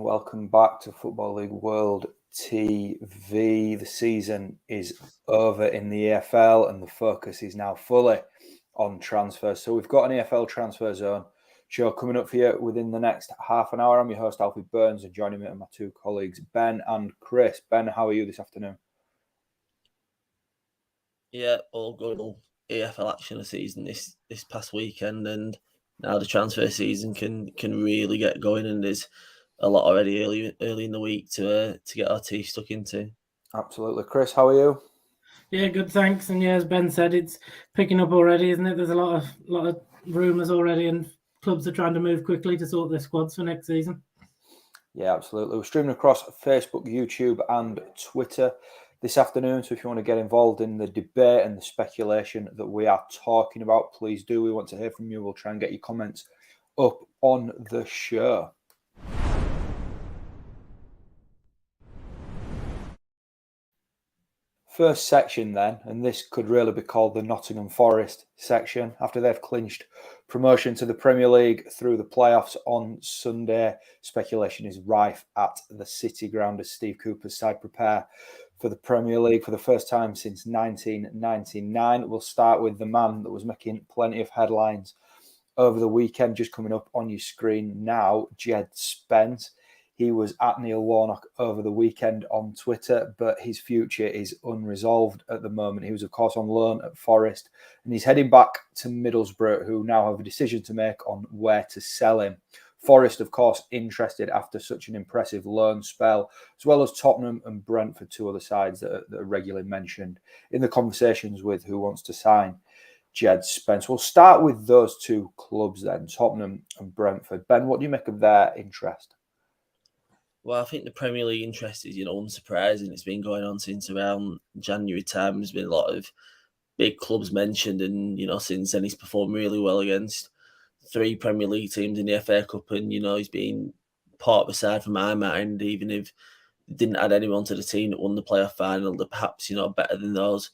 welcome back to Football League World TV. The season is over in the EFL and the focus is now fully on transfers. So we've got an EFL Transfer Zone show coming up for you within the next half an hour. I'm your host, Alfie Burns, and joining me are my two colleagues, Ben and Chris. Ben, how are you this afternoon? Yeah, all good. EFL action of season this past weekend, and now the transfer season can really get going, and there's a lot already early in the week to get our teeth stuck into. Absolutely. Chris, how are you? Yeah, good, thanks. And yeah, as Ben said, it's picking up already, isn't it? There's a lot of rumours already, and clubs are trying to move quickly to sort their squads for next season. Yeah, absolutely. We're streaming across Facebook, YouTube and Twitter this afternoon. So if you want to get involved in the debate and the speculation that we are talking about, please do. We want to hear from you. We'll try and get your comments up on the show. First section then, and this could really be called the Nottingham Forest section. After they've clinched promotion to the Premier League through the playoffs on Sunday, speculation is rife at the City Ground as Steve Cooper's side prepare for the Premier League for the first time since 1999. We'll start with the man that was making plenty of headlines over the weekend, just coming up on your screen now, Jed Spencer. He was at Neil Warnock over the weekend on Twitter, but his future is unresolved at the moment. He was, of course, on loan at Forest, and he's heading back to Middlesbrough, who now have a decision to make on where to sell him. Forest, of course, interested after such an impressive loan spell, as well as Tottenham and Brentford, two other sides that are regularly mentioned in the conversations with who wants to sign Jed Spencer. We'll start with those two clubs then, Tottenham and Brentford. Ben, what do you make of their interest? Well, I think the Premier League interest is, unsurprising. It's been going on since around January time. There's been a lot of big clubs mentioned, and, since then he's performed really well against 3 Premier League teams in the FA Cup, and, he's been part of the side for my mind, even if didn't add anyone to the team that won the playoff final, that perhaps, better than those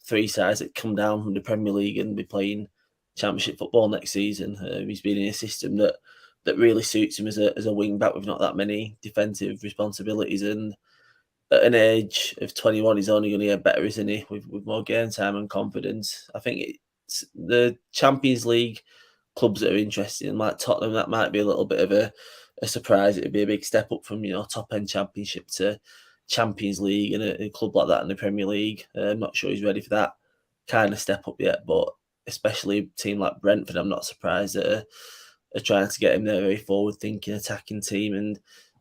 3 sides that come down from the Premier League and be playing Championship football next season. He's been in a system that really suits him as a wing back with not that many defensive responsibilities, and at an age of 21 he's only going to get better, isn't he, with more game time and confidence. I think it's the Champions League clubs that are interested in, like Tottenham. That might be a little bit of a surprise. It'd be a big step up from top end Championship to Champions League, and a club like that in the Premier League. I'm not sure he's ready for that kind of step up yet, but especially a team like Brentford, I'm not surprised that are trying to get him there, very forward-thinking, attacking team, and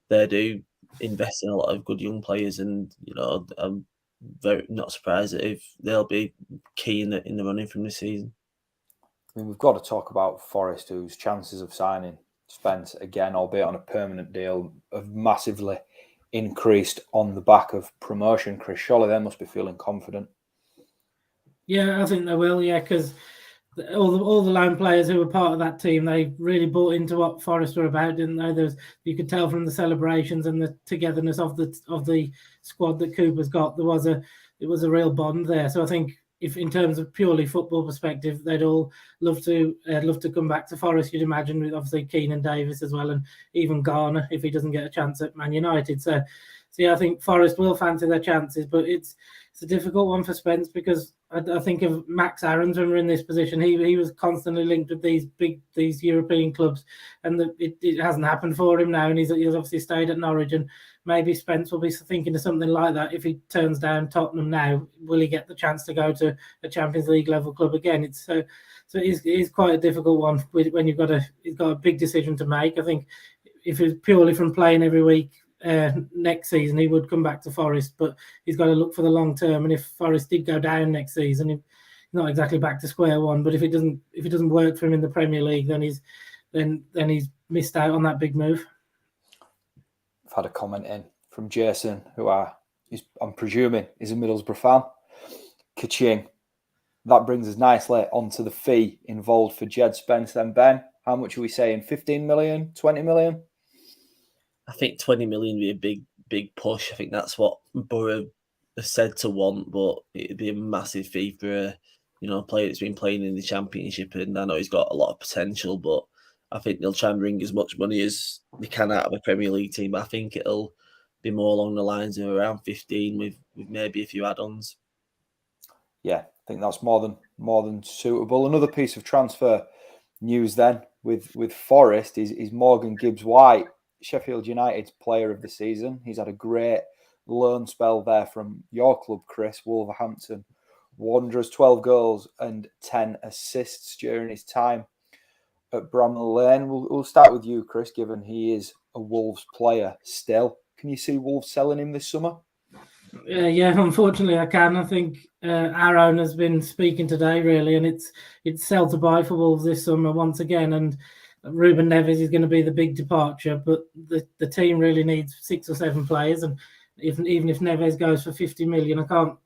they do invest in a lot of good young players. And I'm very not surprised if they'll be key in the running from this season. I mean, we've got to talk about Forest, whose chances of signing Spence again, albeit on a permanent deal, have massively increased on the back of promotion. Chris, surely they must be feeling confident. Yeah, I think they will. Yeah, because all the lone players who were part of that team, they really bought into what Forest were about, didn't they? You could tell from the celebrations and the togetherness of the squad that Cooper's got. It was a real bond there. So I think, if in terms of purely football perspective, they'd all love to come back to Forest. You'd imagine, with obviously Keenan Davis as well, and even Garner if he doesn't get a chance at Man United. So yeah, I think Forest will fancy their chances, but it's a difficult one for Spence, because I think of Max Aarons when we're in this position. He was constantly linked with these European clubs, and it hasn't happened for him now. And he's obviously stayed at Norwich, and maybe Spence will be thinking of something like that if he turns down Tottenham now. Will he get the chance to go to a Champions League level club again? So it is quite a difficult one when he's got a big decision to make. I think if it's purely from playing every week next season, he would come back to Forest, but he's got to look for the long term. And if Forest did go down next season, he's not exactly back to square one. But if it doesn't work for him in the Premier League, then he's missed out on that big move. I've had a comment in from Jason, who I'm presuming is a Middlesbrough fan. Ka-ching. That brings us nicely onto the fee involved for Jed Spencer. Then, Ben, how much are we saying? 15 million, 20 million? I think 20 million would be a big push. I think that's what Borough are said to want, but it'd be a massive fee for a player that's been playing in the Championship. And I know he's got a lot of potential, but I think they'll try and bring as much money as they can out of a Premier League team. But I think it'll be more along the lines of around 15 with maybe a few add-ons. Yeah, I think that's more than suitable. Another piece of transfer news then with Forest is Morgan Gibbs-White, Sheffield United's player of the season. He's had a great loan spell there from your club, Chris, Wolverhampton Wanderers, 12 goals and 10 assists during his time at Bramall Lane. We'll start with you, Chris, given he is a Wolves player still. Can you see Wolves selling him this summer? Yeah, unfortunately I can. I think our owner's been speaking today, really, and it's sell to buy for Wolves this summer once again. And Ruben Neves is going to be the big departure, but the team really needs 6 or 7 players. And even if Neves goes for 50 million, I can't.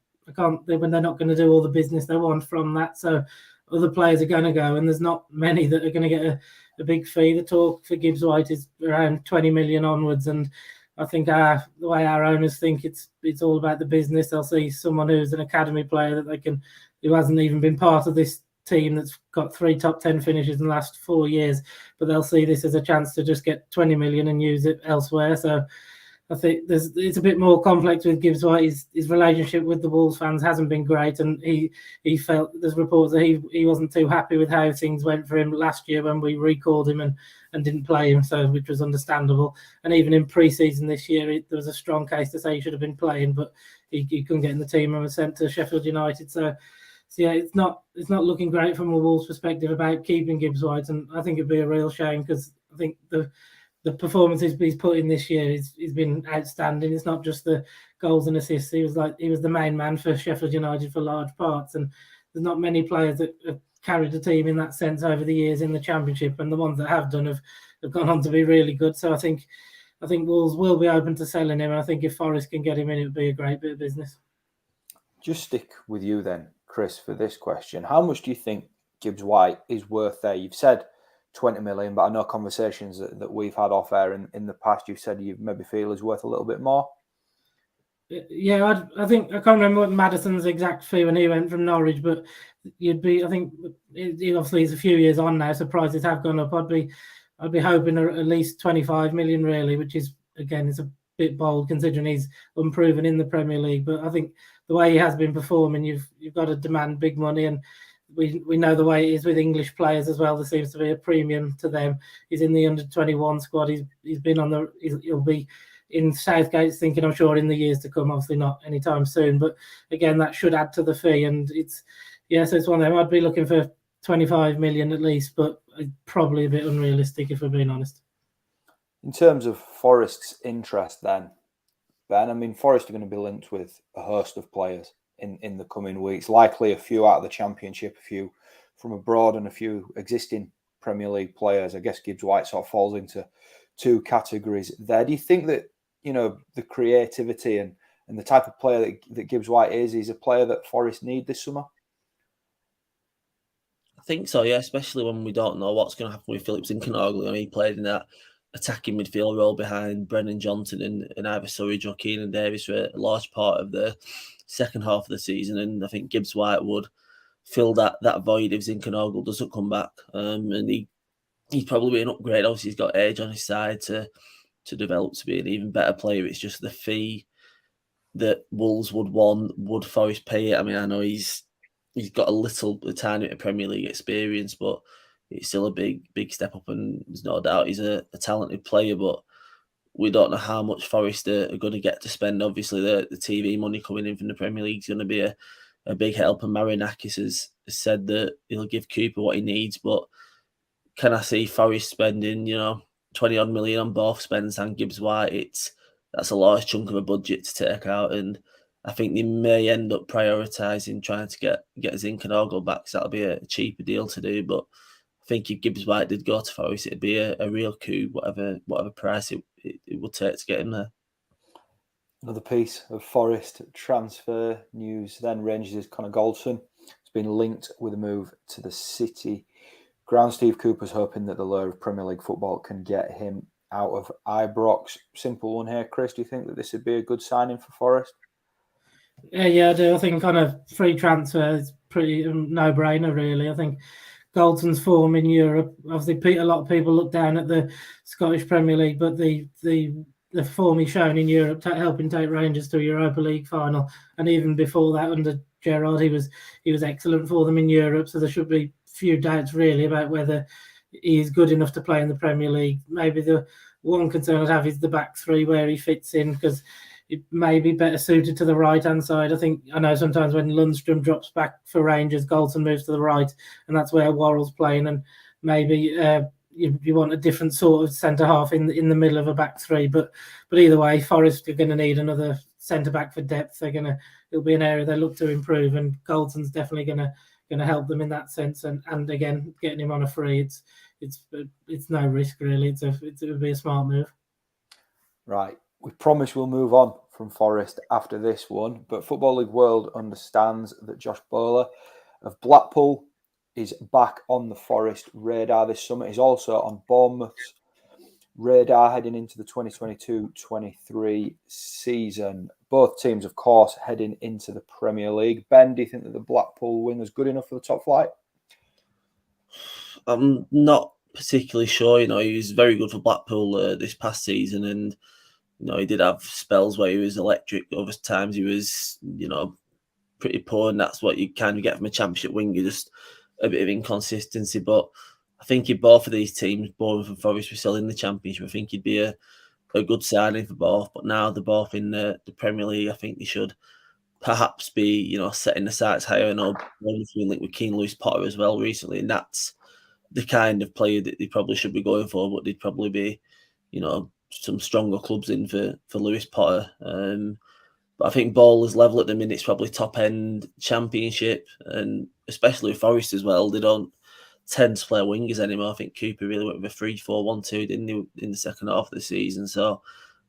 When they're not going to do all the business they want from that, so other players are going to go, and there's not many that are going to get a big fee. The talk for Gibbs-White is around 20 million onwards, and I think the way our owners think it's all about the business. They'll see someone who's an academy player who hasn't even been part of this team that's got 3 top 10 finishes in the last 4 years, but they'll see this as a chance to just get 20 million and use it elsewhere. So I think it's a bit more complex with Gibbs-White. His relationship with the Wolves fans hasn't been great, and he felt there's reports that he wasn't too happy with how things went for him last year when we recalled him and didn't play him, so which was understandable. And even in pre-season this year, there was a strong case to say he should have been playing, but he couldn't get in the team and was sent to Sheffield United. So yeah, it's not looking great from a Wolves perspective about keeping Gibbs-White, and I think it'd be a real shame because I think the performances he's put in this year he's been outstanding. It's not just the goals and assists. He was the main man for Sheffield United for large parts, and there's not many players that have carried the team in that sense over the years in the Championship, and the ones that have done have gone on to be really good. So I think Wolves will be open to selling him, and I think if Forest can get him in, it would be a great bit of business. Just stick with you then, Chris, for this question. How much do you think Gibbs-White is worth there? You've said 20 million, but I know conversations that we've had off air in the past, you've said you maybe feel is worth a little bit more. Yeah, I think I can't remember what Maddison's exact fee when he went from Norwich, but I think obviously it's a few years on now, so prices have gone up. I'd be hoping at least 25 million really, which is again is a bit bold considering he's unproven in the Premier League. But I think the way he has been performing, you've got to demand big money, and we know the way it is with English players as well. There seems to be a premium to them. He's in the under-21 squad. He's been he'll be in Southgate's thinking, I'm sure, in the years to come. Obviously not anytime soon, but again, that should add to the fee. And so it's one of them. I'd be looking for 25 million at least, but probably a bit unrealistic if we're being honest. In terms of Forest's interest then, Ben, I mean, Forest are going to be linked with a host of players in the coming weeks, likely a few out of the Championship, a few from abroad and a few existing Premier League players. I guess Gibbs-White sort of falls into 2 categories there. Do you think that, the creativity and the type of player that Gibbs-White is a player that Forest need this summer? I think so, yeah, especially when we don't know what's going to happen with Philip Zinckernagel. I mean, he played in that attacking midfield role behind Brennan Johnson and either Surridge or Keenan Davis for a large part of the second half of the season, and I think Gibbs-White would fill that void if Zinckernagel doesn't come back. And he's probably an upgrade. Obviously, he's got age on his side to develop to be an even better player. It's just the fee that Wolves would want. Would Forest pay it? I mean, I know he's got a tiny bit of Premier League experience, but it's still a big step up, and there's no doubt he's a talented player, but we don't know how much Forest are going to get to spend. Obviously, the TV money coming in from the Premier League is going to be a big help, and Marinakis has said that he'll give Cooper what he needs, but can I see Forest spending, 20-odd million on both Spence and Gibbs-White? That's a large chunk of a budget to take out, and I think they may end up prioritising trying to get Zinckernagel back, so that'll be a cheaper deal to do, but I think if Gibbs-White did go to Forest, it'd be a real coup, whatever price it would take to get him there. Another piece of Forest transfer news then, Rangers' Connor Goldson has been linked with a move to the City ground. Steve Cooper's hoping that the lure of Premier League football can get him out of Ibrox. Simple one here, Chris. Do you think that this would be a good signing for Forest? Yeah, I do. I think kind of free transfer is pretty no-brainer, really. I think Goldson's form in Europe. Obviously, a lot of people look down at the Scottish Premier League, but the form he's shown in Europe, helping take Rangers to a Europa League final, and even before that under Gerrard, he was excellent for them in Europe. So there should be few doubts really about whether he's good enough to play in the Premier League. Maybe the one concern I'd have is the back three, where he fits in, because it may be better suited to the right-hand side. I know sometimes when Lundstrom drops back for Rangers, Goldson moves to the right, and that's where Worrell's playing, and maybe you want a different sort of centre-half in the middle of a back three. But either way, Forest are going to need another centre-back for depth. It'll be an area they look to improve, and Goldson's definitely going to help them in that sense. And again, getting him on a free, it's no risk really. It would be a smart move. Right. We promise we'll move on from Forest after this one, but Football League World understands that Josh Bowler of Blackpool is back on the Forest radar this summer. He's also on Bournemouth's radar heading into the 2022-23 season. Both teams, of course, heading into the Premier League. Ben, do you think that the Blackpool winger's good enough for the top flight? I'm not particularly sure. He was very good for Blackpool this past season, and he did have spells where he was electric. Other times he was, pretty poor, and that's what you kind of get from a Championship winger, just a bit of inconsistency. But I think in both of these teams, Bournemouth and Forest, were still in the Championship. I think he'd be a good signing for both. But now they're both in the Premier League, I think they should perhaps be, setting the sights higher. I know Bournemouth been linked with Keane Lewis-Potter as well recently, and that's the kind of player that they probably should be going for. But they'd probably be, some stronger clubs in for Lewis Potter. But I think Bowler's level at the minute is probably top end Championship, and especially with Forest as well. They don't tend to play wingers anymore. I think Cooper really went with a 3-4-1-2, didn't he, in the second half of the season? So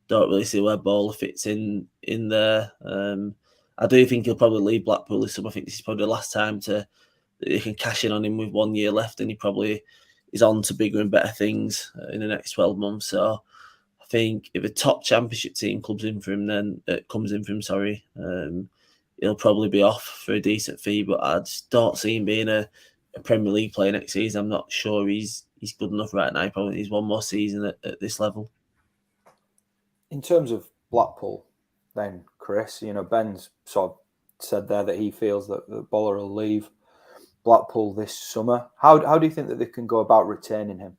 don't really see where Bowler fits in there. I do think he'll probably leave Blackpool this summer. I think this is probably the last time that they can cash in on him with 1 year left, and he probably is on to bigger and better things in the next 12 months. So I think if a top Championship team comes in for him, he'll probably be off for a decent fee. But I just don't see him being a Premier League player next season. I'm not sure he's good enough right now. He probably needs one more season at this level. In terms of Blackpool, then, Chris, Ben's sort of said there that he feels that Bowler will leave Blackpool this summer. How do you think that they can go about retaining him?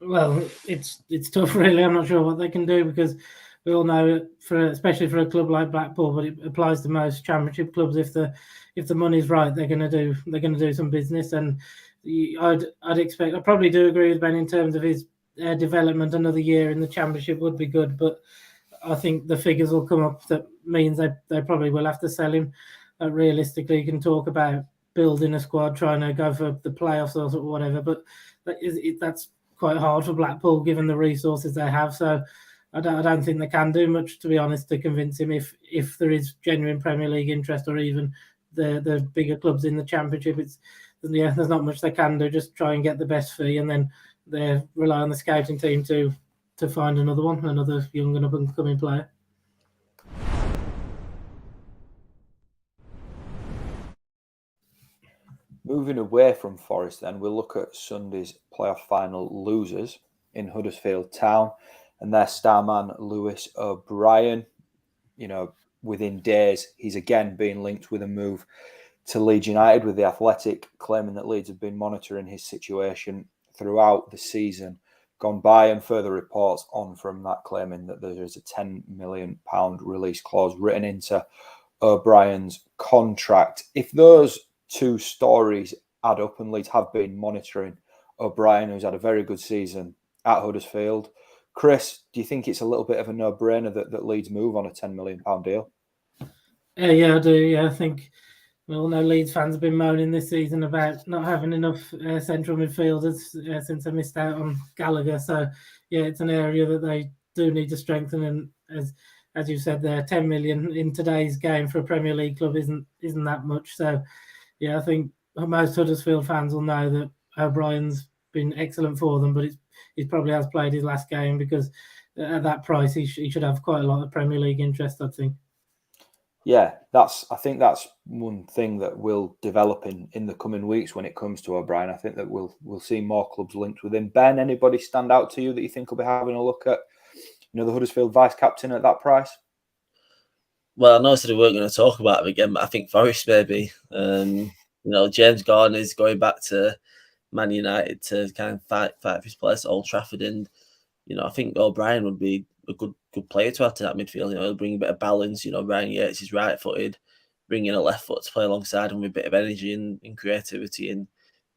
Well, it's tough, really. I'm not sure what they can do, because we all know, especially for a club like Blackpool, but it applies to most Championship clubs. If the money's right, they're going to do some business, and I'd expect. I probably do agree with Ben in terms of his development. Another year in the Championship would be good, but I think the figures will come up that means they probably will have to sell him. Realistically, you can talk about building a squad, trying to go for the playoffs or whatever, but that's quite hard for Blackpool given the resources they have. So I don't think they can do much, to be honest, to convince him if there is genuine Premier League interest, or even the bigger clubs in the Championship. There's not much they can do. Just try and get the best fee, and then they rely on the scouting team to find another young and up-and-coming player. Moving away from Forest, then, we'll look at Sunday's playoff final losers in Huddersfield Town and their star man, Lewis O'Brien. Within days, he's again being linked with a move to Leeds United, with The Athletic claiming that Leeds have been monitoring his situation throughout the season gone by, and further reports on from that claiming that there is a £10 million release clause written into O'Brien's contract. If those two stories add up, and Leeds have been monitoring O'Brien, who's had a very good season at Huddersfield, Chris, do you think it's a little bit of a no-brainer that Leeds move on a £10 million deal? Yeah, I do. Yeah, I think we all know Leeds fans have been moaning this season about not having enough central midfielders since they missed out on Gallagher. So, yeah, it's an area that they do need to strengthen. And as you said there, 10 million in today's game for a Premier League club isn't that much. So, yeah, I think most Huddersfield fans will know that O'Brien's been excellent for them, but he probably has played his last game, because at that price he should have quite a lot of Premier League interest, I think. Yeah, I think that's one thing that will develop in the coming weeks when it comes to O'Brien. I think that we'll see more clubs linked with him. Ben, anybody stand out to you that you think will be having a look at, the Huddersfield vice captain at that price? Well, I know I said we weren't going to talk about him again, but I think Forest maybe. James Garner's going back to Man United to kind of fight for his place at Old Trafford, and I think O'Brien would be a good player to add to that midfield. He'll bring a bit of balance. Ryan Yates is right-footed, bring in a left foot to play alongside him with a bit of energy and creativity. And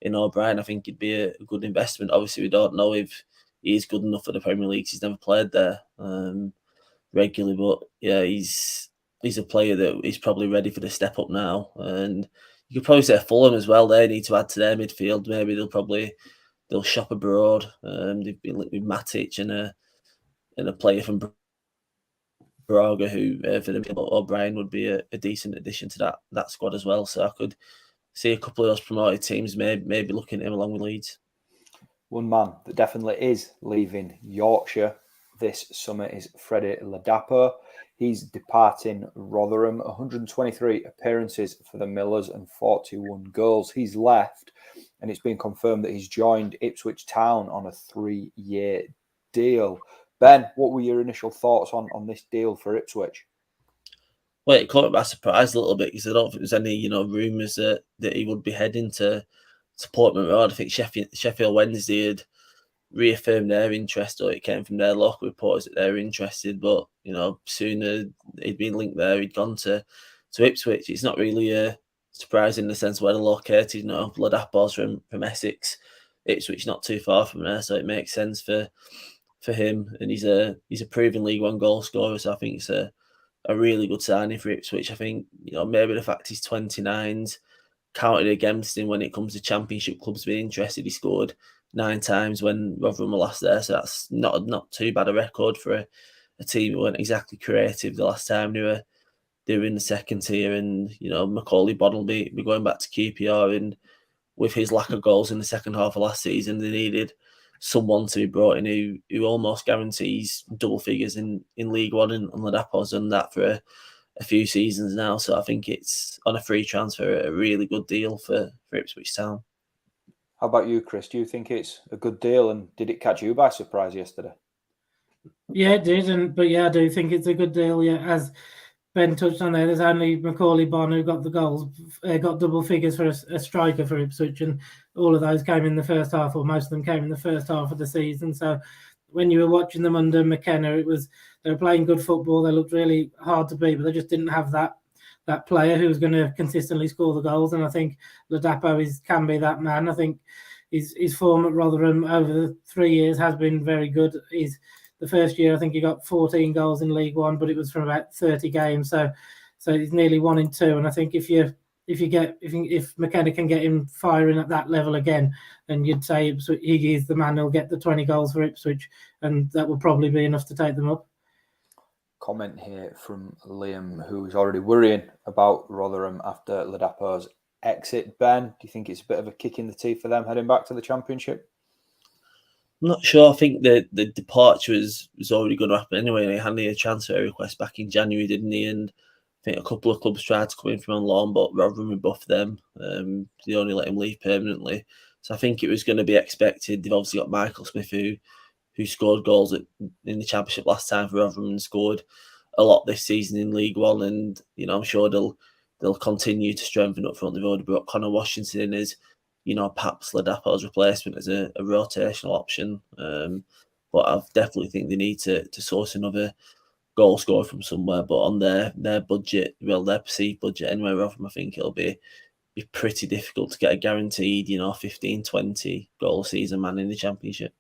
in O'Brien, I think he'd be a good investment. Obviously, we don't know if he's good enough for the Premier League. He's never played there regularly, but yeah, he's a player that is probably ready for the step up now. And you could probably say Fulham as well. They need to add to their midfield. Maybe they'll shop abroad. They've been linked with Matic and a player from Braga who for them O'Brien would be a decent addition to that squad as well. So I could see a couple of those promoted teams maybe looking at him along with Leeds. One man that definitely is leaving Yorkshire this summer is Freddy Ladapo. He's departing Rotherham. 123 appearances for the Millers and 41 goals. He's left, and it's been confirmed that he's joined Ipswich Town on a 3-year deal. Ben, what were your initial thoughts on this deal for Ipswich? Well, it caught me by surprise a little bit because I don't think there's any rumours that he would be heading to Portman Road. I think Sheffield Wednesday had reaffirmed their interest, or it came from their local reporters that they're interested. But sooner he'd been linked there, he'd gone to Ipswich. It's not really surprising in the sense where they're located. Ladapo's from Essex, Ipswich not too far from there, so it makes sense for him. And he's a proven League One goal scorer, so I think it's a really good signing for Ipswich. I think maybe the fact he's 29's counted against him when it comes to Championship clubs being interested. He scored 9 times when Rotherham were last there, so that's not too bad a record for a team who weren't exactly creative the last time they were in the second tier. And Macaulay Bonne will be going back to QPR, and with his lack of goals in the second half of last season, they needed someone to be brought in who almost guarantees double figures in League One, and Ladapo's done that for a few seasons now. So I think it's on a free transfer a really good deal for Ipswich Town. How about you, Chris? Do you think it's a good deal, and did it catch you by surprise yesterday? Yeah, it did, but I do think it's a good deal. Yeah, as Ben touched on there, there's only Macaulay Bonne who got the goals, got double figures for a striker for Ipswich, and all of those came in the first half, or most of them came in the first half of the season. So when you were watching them under McKenna, they were playing good football. They looked really hard to beat, but they just didn't have that player who was going to consistently score the goals. And I think Ladapo can be that man. I think his form at Rotherham over the 3 years has been very good. The first year, I think he got 14 goals in League One, but it was from about 30 games. So he's nearly 1 in 2. And I think if McKenna can get him firing at that level again, then you'd say he is the man who'll get the 20 goals for Ipswich, and that will probably be enough to take them up. Comment here from Liam, who's already worrying about Rotherham after Ladapo's exit. Ben, do you think it's a bit of a kick in the teeth for them heading back to the Championship? I'm not sure. I think the departure was already going to happen anyway. He handed a transfer request back in January, didn't he? And I think a couple of clubs tried to come in from on loan, but Rotherham rebuffed them. They only let him leave permanently. So I think it was going to be expected. They've obviously got Michael Smith, who scored goals in the Championship last time for Rotherham and scored a lot this season in League One. And I'm sure they'll continue to strengthen up front. They've already brought Connor Washington in as perhaps Ladapo's replacement as a rotational option. But I definitely think they need to source another goal scorer from somewhere. But on their budget, their perceived budget anyway, Rotherham, I think it'll be pretty difficult to get a guaranteed 15, 20 goal season man in the Championship.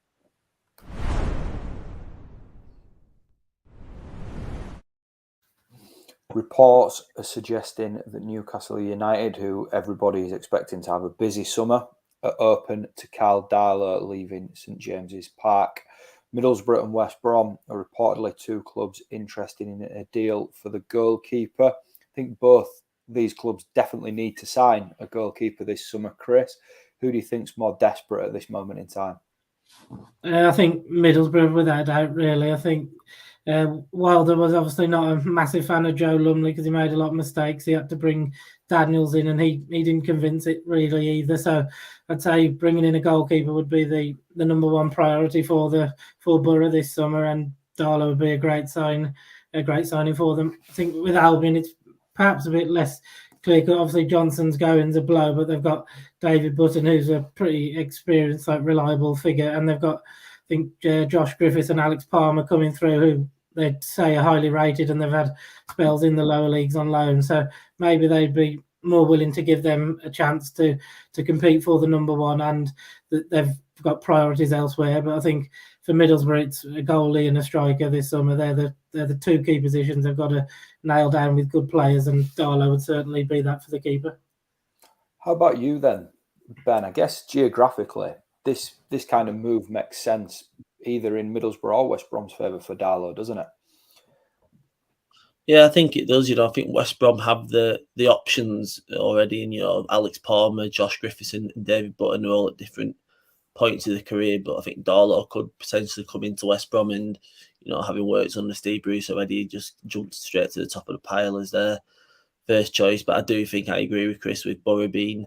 Reports are suggesting that Newcastle United, who everybody is expecting to have a busy summer, are open to Kyle Darlow leaving St James's Park. Middlesbrough and West Brom are reportedly 2 clubs interested in a deal for the goalkeeper. I think both these clubs definitely need to sign a goalkeeper this summer. Chris, who do you think's more desperate at this moment in time? I think Middlesbrough, without doubt, really. I think Wilder was obviously not a massive fan of Joe Lumley because he made a lot of mistakes. He had to bring Daniels in, and he didn't convince it really either. So I'd say bringing in a goalkeeper would be the number one priority for Borough this summer, and Darlow would be a great signing for them. I think with Albion, it's perhaps a bit less clear. Obviously, Johnson's going's a blow, but they've got David Button, who's a pretty experienced, reliable figure, and they've got, I think, Josh Griffiths and Alex Palmer coming through, who they'd say are highly rated, and they've had spells in the lower leagues on loan. So maybe they'd be more willing to give them a chance to compete for the number one, and they've got priorities elsewhere. But I think for Middlesbrough, it's a goalie and a striker this summer. They're the two key positions they've got to nail down with good players, and Darlow would certainly be that for the keeper. How about you then, Ben? I guess geographically, this kind of move makes sense either in Middlesbrough or West Brom's favour for Darlow, doesn't it? Yeah, I think it does. I think West Brom have the options already, and Alex Palmer, Josh Griffiths, and David Button are all at different points of the career. But I think Darlow could potentially come into West Brom, and having worked under Steve Bruce already, just jumped straight to the top of the pile as their first choice. But I do think I agree with Chris with Borough being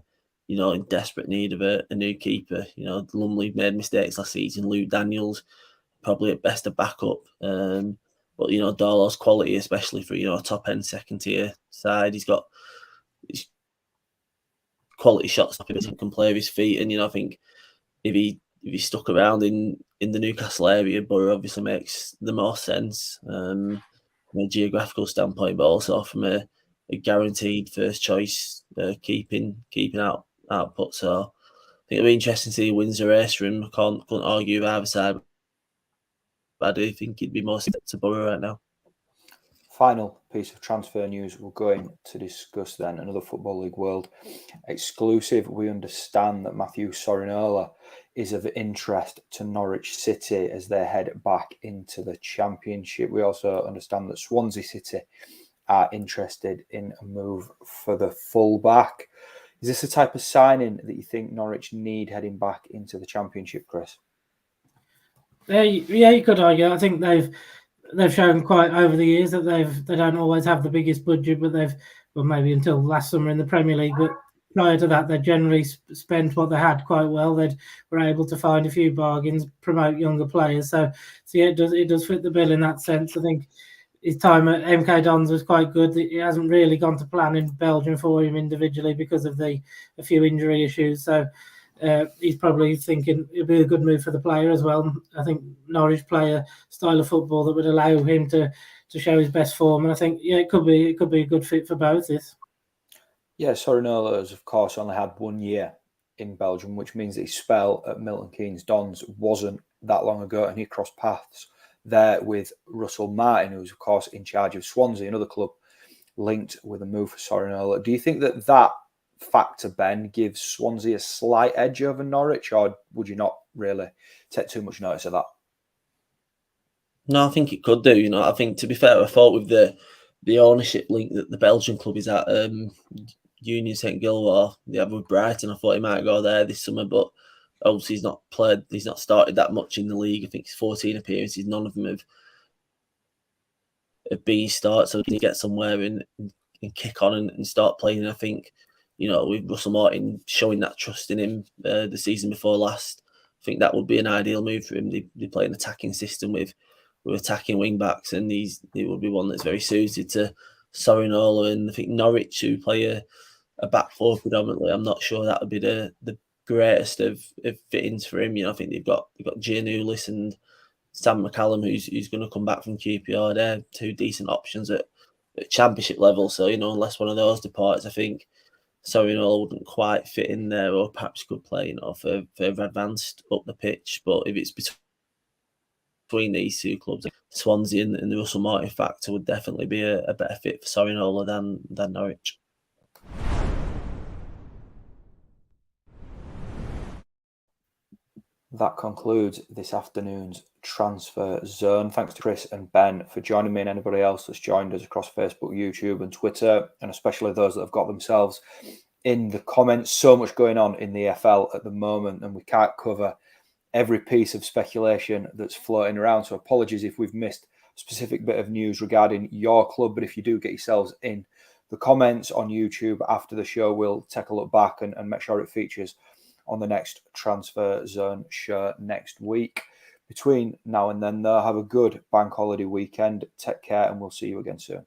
in desperate need of a new keeper. Lumley made mistakes last season. Luke Daniels, probably at best a backup. But Darlow's quality, especially for a top end second tier side, he's got his quality shots. He can play with his feet, and I think if he stuck around in the Newcastle area, Borough obviously makes the most sense from a geographical standpoint, but also from a guaranteed first choice keeping output. So I think it'll be interesting to see who wins the race for him. I couldn't argue with either side, but I do think it'd be more to Borough right now. Final piece of transfer news we're going to discuss then, another Football League World exclusive. We understand that Matthew Sorinola is of interest to Norwich City as they head back into the Championship. We also understand that Swansea City are interested in a move for the full-back. Is this the type of signing that you think Norwich need heading back into the Championship, Chris? Yeah, you could argue. I think they've shown quite over the years that they don't always have the biggest budget, but maybe until last summer in the Premier League, but prior to that, they generally spent what they had quite well. They were able to find a few bargains, promote younger players. So yeah, it does fit the bill in that sense. I think his time at MK Dons was quite good. It hasn't really gone to plan in Belgium for him individually because of a few injury issues. So he's probably thinking it'd be a good move for the player as well. I think Norwich play a style of football that would allow him to show his best form, and I think it could be a good fit for both. This. Yeah, Sorinola has of course only had 1 year in Belgium, which means that his spell at Milton Keynes Dons wasn't that long ago, and he crossed paths there with Russell Martin, who's of course in charge of Swansea, another club linked with a move for Sorinola. Do you think that factor, Ben, gives Swansea a slight edge over Norwich, or would you not really take too much notice of that? No, I think it could do. I think, to be fair, I thought with the ownership link that the Belgian club is at, Union St Gilloise, they have with Brighton, I thought he might go there this summer, but obviously he's not started that much in the league. I think it's 14 appearances, none of them have been started, so he can get somewhere and kick on and start playing. I think, with Russell Martin showing that trust in him the season before last, I think that would be an ideal move for him. They play an attacking system with attacking wing backs, and he would be one that's very suited to Sorinola. And I think Norwich, who play a back four predominantly, I'm not sure that would be the greatest of fittings for him. I think they've got Giannoulis and Sam McCallum, who's going to come back from QPR. They're two decent options at Championship level. So unless one of those departs, I think Sorinola wouldn't quite fit in there, or perhaps could play further advanced up the pitch. But if it's between these two clubs, Swansea and the Russell Martin factor would definitely be a better fit for Sorinola than Norwich. That concludes this afternoon's Transfer Zone. Thanks to Chris and Ben for joining me, and anybody else that's joined us across Facebook, YouTube and Twitter, and especially those that have got themselves in the comments. So much going on in the EFL at the moment, and we can't cover every piece of speculation that's floating around. So apologies if we've missed specific bit of news regarding your club. But if you do get yourselves in the comments on YouTube after the show, we'll take a look back and make sure it features on the next Transfer Zone show next week. Between now and then, though, have a good bank holiday weekend. Take care, and we'll see you again soon.